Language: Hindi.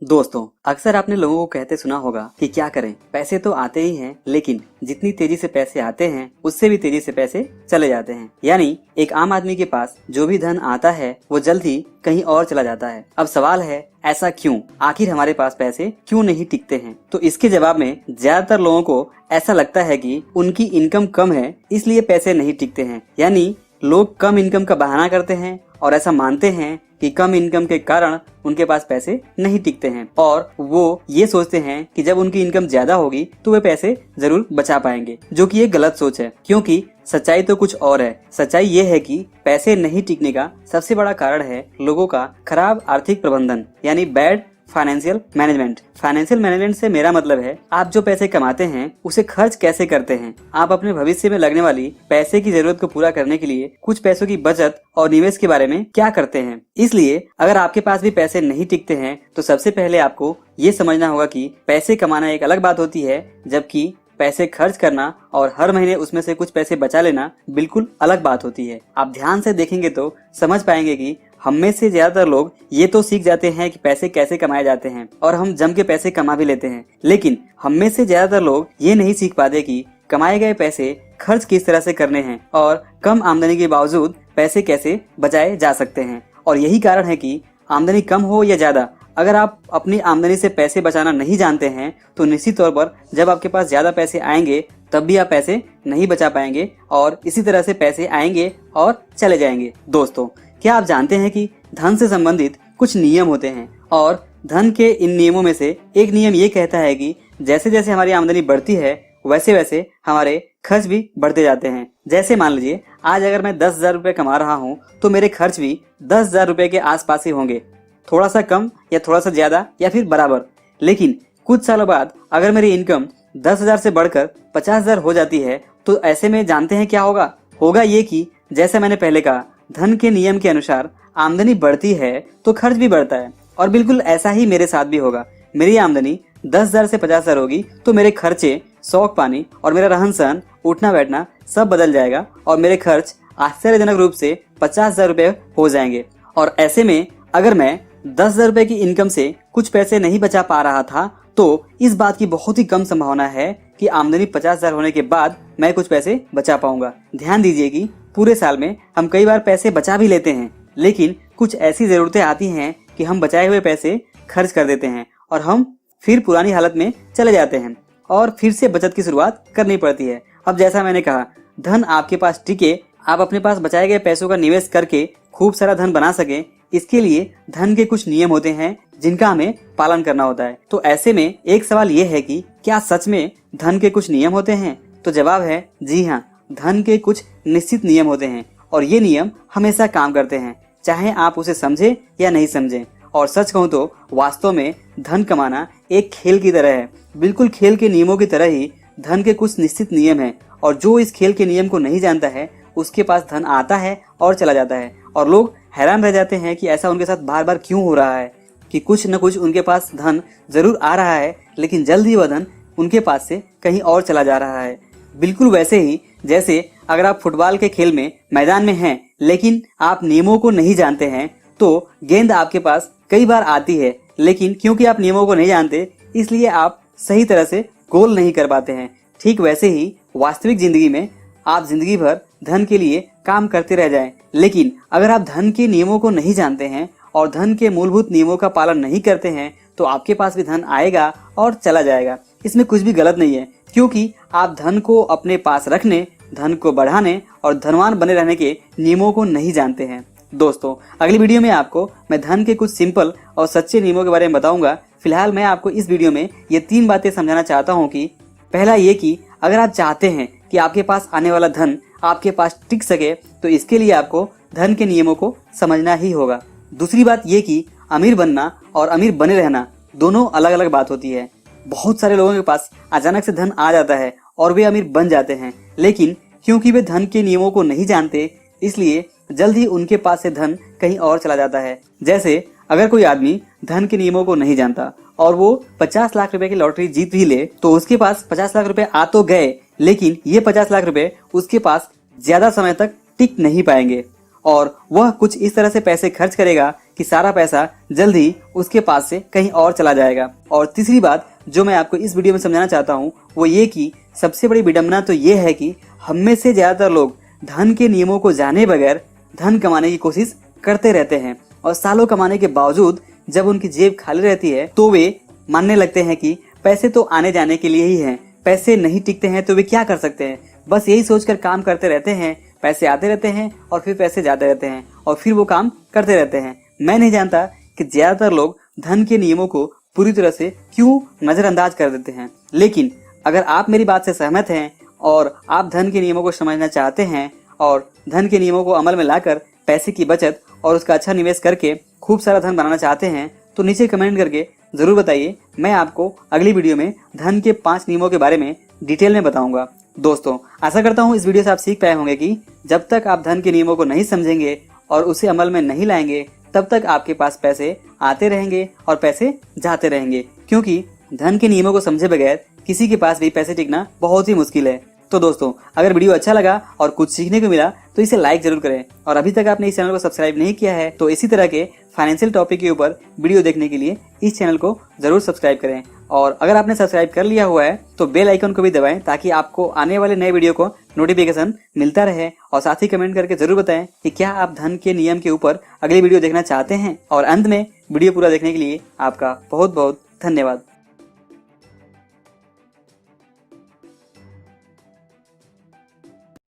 दोस्तों, अक्सर आपने लोगों को कहते सुना होगा कि क्या करें, पैसे तो आते ही हैं, लेकिन जितनी तेजी से पैसे आते हैं उससे भी तेजी से पैसे चले जाते हैं। यानी एक आम आदमी के पास जो भी धन आता है वो जल्द ही कहीं और चला जाता है। अब सवाल है, ऐसा क्यों? आखिर हमारे पास पैसे क्यों नहीं टिकते हैं? तो इसके जवाब में ज्यादातर लोगों को ऐसा लगता है कि उनकी इनकम कम है, इसलिए पैसे नहीं टिकते हैं। यानी लोग कम इनकम का बहाना करते हैं और ऐसा मानते हैं कि कम इनकम के कारण उनके पास पैसे नहीं टिकते हैं, और वो ये सोचते हैं कि जब उनकी इनकम ज्यादा होगी तो वे पैसे जरूर बचा पाएंगे, जो कि एक गलत सोच है। क्योंकि सच्चाई तो कुछ और है। सच्चाई ये है कि पैसे नहीं टिकने का सबसे बड़ा कारण है लोगों का खराब आर्थिक प्रबंधन, यानी bad financial management. Financial management से मेरा मतलब है आप जो पैसे कमाते हैं उसे खर्च कैसे करते हैं। आप अपने भविष्य में लगने वाली पैसे की जरूरत को पूरा करने के लिए कुछ पैसों की बचत और निवेश के बारे में क्या करते हैं। इसलिए अगर आपके पास भी पैसे नहीं टिकते हैं तो सबसे पहले आपको ये समझना होगा कि पैसे कमाना एक अलग बात होती है, जबकि पैसे खर्च करना और हर महीने उसमें से कुछ पैसे बचा लेना बिल्कुल अलग बात होती है। आप ध्यान से देखेंगे तो समझ पाएंगे कि हम में से ज्यादातर लोग ये तो सीख जाते हैं कि पैसे कैसे कमाए जाते हैं और हम जम के पैसे कमा भी लेते हैं, लेकिन हम में से ज्यादातर लोग ये नहीं सीख पाते कि कमाए गए पैसे खर्च किस तरह से करने हैं और कम आमदनी के बावजूद पैसे कैसे बचाए जा सकते हैं। और यही कारण है कि आमदनी कम हो या ज्यादा, अगर आप अपनी आमदनी से पैसे बचाना नहीं जानते हैं तो निश्चित तौर पर जब आपके पास ज्यादा पैसे आएंगे तब भी आप पैसे नहीं बचा पाएंगे और इसी तरह से पैसे आएंगे और चले जाएंगे। दोस्तों, क्या आप जानते हैं कि धन से संबंधित कुछ नियम होते हैं, और धन के इन नियमों में से एक नियम ये कहता है कि जैसे जैसे हमारी आमदनी बढ़ती है वैसे वैसे हमारे खर्च भी बढ़ते जाते हैं। जैसे मान लीजिए आज अगर मैं 10,000 रुपए कमा रहा हूँ तो मेरे खर्च भी 10,000 रुपए के आसपास ही होंगे, थोड़ा सा कम या थोड़ा सा ज्यादा या फिर बराबर। लेकिन कुछ सालों बाद अगर मेरी इनकम 10,000 से बढ़कर 50,000 हो जाती है तो ऐसे में जानते हैं क्या होगा? होगा ये कि जैसे मैंने पहले कहा, धन के नियम के अनुसार आमदनी बढ़ती है तो खर्च भी बढ़ता है, और बिल्कुल ऐसा ही मेरे साथ भी होगा। मेरी आमदनी 10,000 से 50,000 होगी तो मेरे खर्चे, शौक पानी और मेरा रहन सहन, उठना बैठना सब बदल जाएगा और मेरे खर्च आश्चर्यजनक रूप से 50,000 रुपए हो जाएंगे। और ऐसे में अगर मैं 10,000 रुपए की इनकम से कुछ पैसे नहीं बचा पा रहा था तो इस बात की बहुत ही कम संभावना है कि आमदनी 50,000 होने के बाद मैं कुछ पैसे बचा पाऊंगा। ध्यान दीजिए कि पूरे साल में हम कई बार पैसे बचा भी लेते हैं, लेकिन कुछ ऐसी जरूरतें आती हैं कि हम बचाए हुए पैसे खर्च कर देते हैं और हम फिर पुरानी हालत में चले जाते हैं और फिर से बचत की शुरुआत करनी पड़ती है। अब जैसा मैंने कहा, धन आपके पास टिके, आप अपने पास बचाए गए पैसों का निवेश करके खूब सारा धन बना सके, इसके लिए धन के कुछ नियम होते हैं जिनका हमें पालन करना होता है। तो ऐसे में एक सवाल ये है कि क्या सच में धन के कुछ नियम होते हैं? तो जवाब है जी हाँ, धन के कुछ निश्चित नियम होते हैं और ये नियम हमेशा काम करते हैं, चाहे आप उसे समझे या नहीं समझे। और सच कहूँ तो वास्तव में धन कमाना एक खेल की तरह है। बिल्कुल खेल के नियमों की तरह ही धन के कुछ निश्चित नियम हैं, और जो इस खेल के नियम को नहीं जानता है उसके पास धन आता है और चला जाता है, और लोग हैरान रह जाते हैं कि ऐसा उनके साथ बार बार क्यों हो रहा है, कि कुछ न कुछ उनके पास धन जरूर आ रहा है लेकिन जल्द ही वह धन उनके पास से कहीं और चला जा रहा है। बिल्कुल वैसे ही जैसे अगर आप फुटबॉल के खेल में मैदान में हैं लेकिन आप नियमों को नहीं जानते हैं तो गेंद आपके पास कई बार आती है, लेकिन क्योंकि आप नियमों को नहीं जानते इसलिए आप सही तरह से गोल नहीं कर पाते हैं। ठीक वैसे ही वास्तविक जिंदगी में आप जिंदगी भर धन के लिए काम करते रह जाएं, लेकिन अगर आप धन के नियमों को नहीं जानते हैं और धन के मूलभूत नियमों का पालन नहीं करते हैं तो आपके पास भी धन आएगा और चला जाएगा। इसमें कुछ भी गलत नहीं है, क्योंकि आप धन को अपने पास रखने, धन को बढ़ाने और धनवान बने रहने के नियमों को नहीं जानते हैं। दोस्तों, अगली वीडियो में आपको मैं धन के कुछ सिंपल और सच्चे नियमों के बारे में बताऊंगा। फिलहाल मैं आपको इस वीडियो में ये 3 बातें समझाना चाहता हूँ कि पहला ये कि अगर आप चाहते हैं कि आपके पास आने वाला धन आपके पास टिक सके तो इसके लिए आपको धन के नियमों को समझना ही होगा। दूसरी बात ये कि अमीर बनना और अमीर बने रहना दोनों अलग अलग बात होती है। बहुत सारे लोगों के पास अचानक से धन आ जाता है और वे अमीर बन जाते हैं, लेकिन क्योंकि वे धन के नियमों को नहीं जानते इसलिए जल्द ही उनके पास से धन कहीं और चला जाता है। जैसे अगर कोई आदमी धन के नियमों को नहीं जानता और वो 50 लाख रुपए की लॉटरी जीत भी ले तो उसके पास 50 लाख रुपए आ तो गए, लेकिन ये 50 लाख रुपए उसके पास ज्यादा समय तक टिक नहीं पाएंगे और वह कुछ इस तरह से पैसे खर्च करेगा कि सारा पैसा जल्द ही उसके पास से कहीं और चला जाएगा। और तीसरी बात जो मैं आपको इस वीडियो में समझाना चाहता हूँ वो ये कि सबसे बड़ी विडंबना तो ये है कि हम में से ज्यादातर लोग धन के नियमों को जाने बगैर धन कमाने की कोशिश करते रहते हैं और सालों कमाने के बावजूद जब उनकी जेब खाली रहती है तो वे मानने लगते हैं कि पैसे तो आने जाने के लिए ही हैं, पैसे नहीं टिकते हैं तो वे क्या कर सकते हैं। बस यही सोचकर काम करते रहते हैं, पैसे आते रहते हैं और फिर पैसे जाते रहते हैं और फिर वो काम करते रहते हैं। मैं नहीं जानता कि ज्यादातर लोग धन के नियमों को पूरी तरह से क्यों नजरअंदाज कर देते हैं, लेकिन अगर आप मेरी बात से सहमत हैं और आप धन के नियमों को समझना चाहते हैं और धन के नियमों को अमल में लाकर पैसे की बचत और उसका अच्छा निवेश करके खूब सारा धन बनाना चाहते हैं तो नीचे कमेंट करके जरूर बताइए। मैं आपको अगली वीडियो में धन के 5 नियमों के बारे में डिटेल में बताऊंगा। दोस्तों आशा करता हूँ इस वीडियो से आप सीख पाए होंगे कि जब तक आप धन के नियमों को नहीं समझेंगे और उसे अमल में नहीं लाएंगे तब तक आपके पास पैसे आते रहेंगे और पैसे जाते रहेंगे, क्योंकि धन के नियमों को समझे बगैर किसी के पास भी पैसे टिकना बहुत ही मुश्किल है। तो दोस्तों अगर वीडियो अच्छा लगा और कुछ सीखने को मिला तो इसे लाइक जरूर करें और अभी तक आपने इस चैनल को सब्सक्राइब नहीं किया है तो इसी तरह के फाइनेंशियल टॉपिक के ऊपर वीडियो देखने के लिए इस चैनल को जरूर सब्सक्राइब करें। और अगर आपने सब्सक्राइब कर लिया हुआ है तो बेल आइकन को भी दबाएं ताकि आपको आने वाले नए वीडियो को नोटिफिकेशन मिलता रहे। और साथ ही कमेंट करके जरूर बताएं कि क्या आप धन के नियम के ऊपर अगली वीडियो देखना चाहते हैं। और अंत में वीडियो पूरा देखने के लिए आपका बहुत बहुत धन्यवाद।